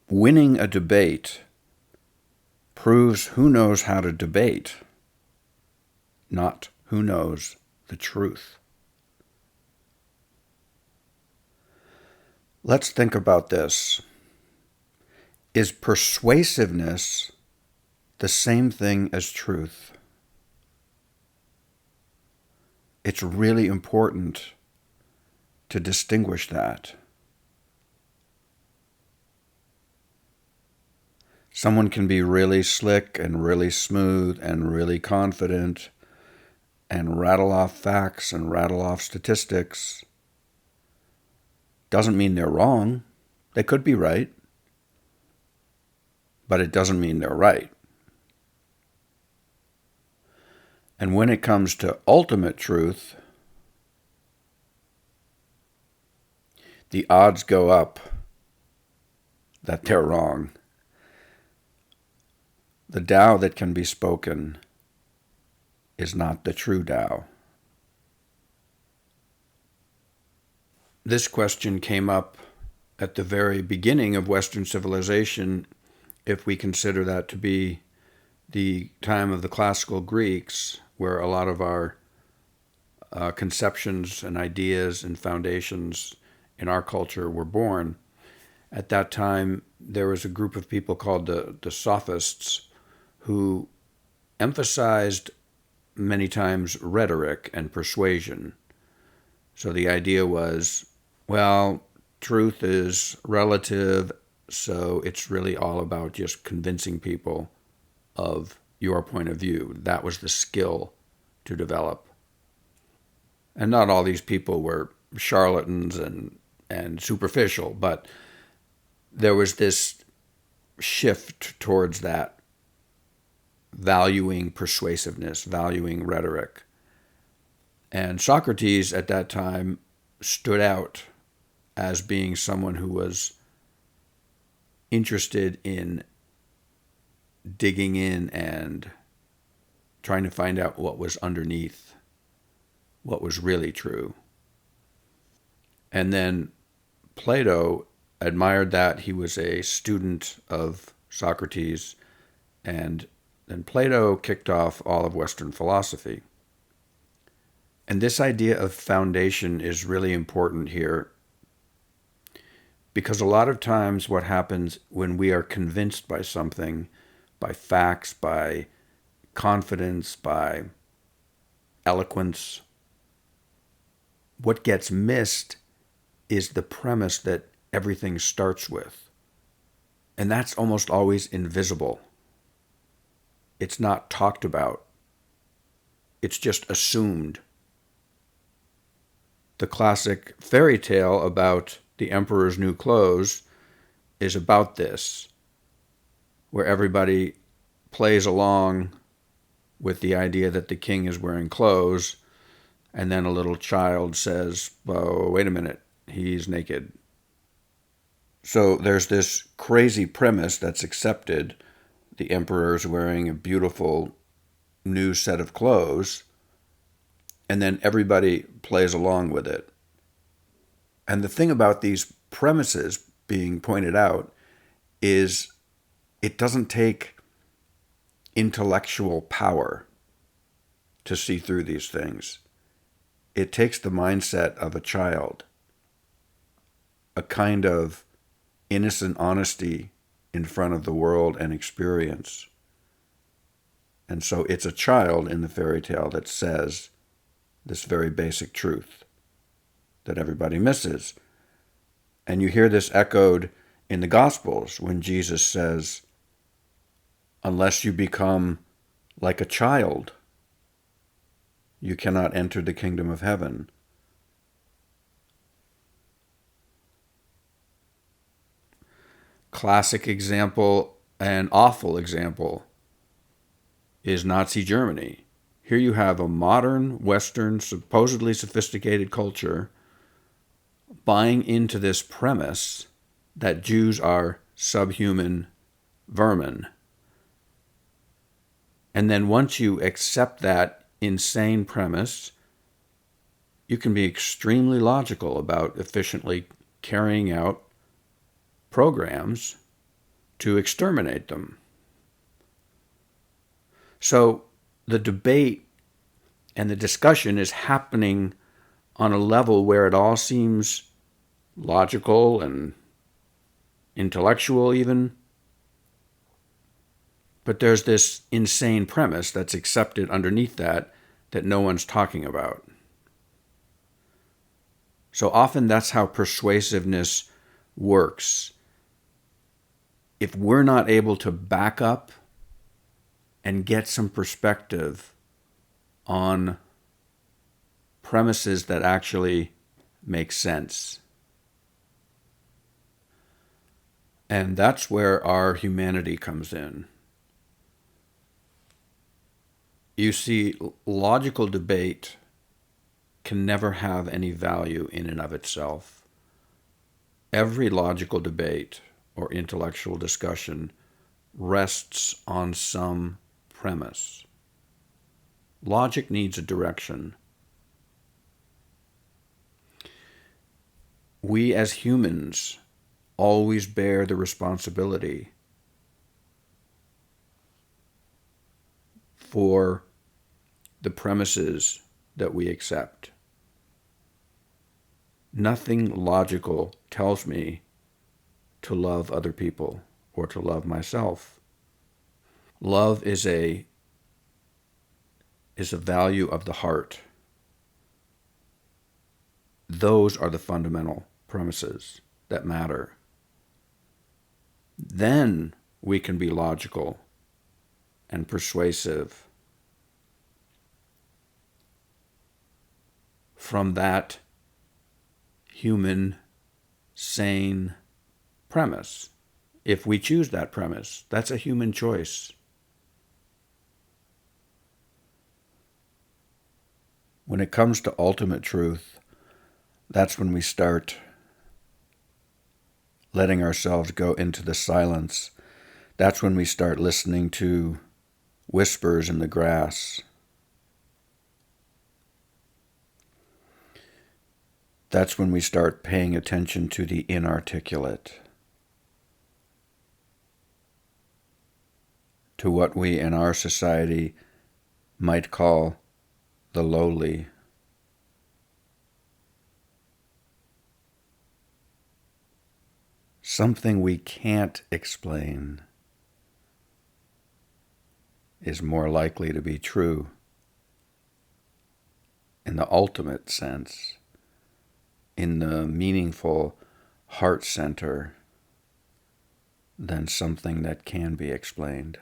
winning a debate proves who knows how to debate, not who knows the truth. Let's think about this. Is persuasiveness the same thing as truth? It's really important to distinguish that. Someone can be really slick and really smooth and really confident and rattle off facts and rattle off statistics. Doesn't mean they're wrong. They could be right. But it doesn't mean they're right. And when it comes to ultimate truth, the odds go up that they're wrong. The Tao that can be spoken is not the true Tao. This question came up at the very beginning of Western civilization, if we consider that to be the time of the classical Greeks, where a lot of our conceptions and ideas and foundations in our culture were born. At that time, there was a group of people called the Sophists who emphasized many times rhetoric and persuasion. So the idea was, well, truth is relative, so it's really all about just convincing people of your point of view. That was the skill to develop. And not all these people were charlatans and superficial, but there was this shift towards that, valuing persuasiveness, valuing rhetoric. And Socrates at that time stood out as being someone who was interested in digging in and trying to find out what was underneath, what was really true. And then Plato admired that. He was a student of Socrates, and then Plato kicked off all of Western philosophy. And this idea of foundation is really important here, because a lot of times what happens when we are convinced by something, by facts, by confidence, by eloquence, what gets missed is the premise that everything starts with. And that's almost always invisible. It's not talked about. It's just assumed. The classic fairy tale about the emperor's new clothes is about this, where everybody plays along with the idea that the king is wearing clothes, and then a little child says, "Oh, wait a minute, he's naked." So there's this crazy premise that's accepted. The emperor's wearing a beautiful new set of clothes, and then everybody plays along with it. And the thing about these premises being pointed out is it doesn't take intellectual power to see through these things. It takes the mindset of a child, a kind of innocent honesty in front of the world and experience. And so it's a child in the fairy tale that says this very basic truth that everybody misses. And you hear this echoed in the Gospels when Jesus says, "Unless you become like a child, you cannot enter the kingdom of heaven." Classic example, an awful example, is Nazi Germany. Here you have a modern, Western, supposedly sophisticated culture buying into this premise that Jews are subhuman vermin. And then once you accept that insane premise, you can be extremely logical about efficiently carrying out programs to exterminate them. So the debate and the discussion is happening on a level where it all seems logical and intellectual even. But there's this insane premise that's accepted underneath that no one's talking about. So often that's how persuasiveness works. If we're not able to back up and get some perspective on premises that actually make sense. And that's where our humanity comes in. You see, logical debate can never have any value in and of itself. Every logical debate or intellectual discussion rests on some premise. Logic needs a direction. We as humans always bear the responsibility for the premises that we accept. Nothing logical tells me to love other people or to love myself. Love is a value of the heart. Those are the fundamental premises that matter. Then we can be logical and persuasive from that human, sane premise. If we choose that premise, that's a human choice. When it comes to ultimate truth, that's when we start letting ourselves go into the silence. That's when we start listening to whispers in the grass. That's when we start paying attention to the inarticulate, to what we in our society might call the lowly. Something we can't explain is more likely to be true in the ultimate sense, in the meaningful heart center, than something that can be explained.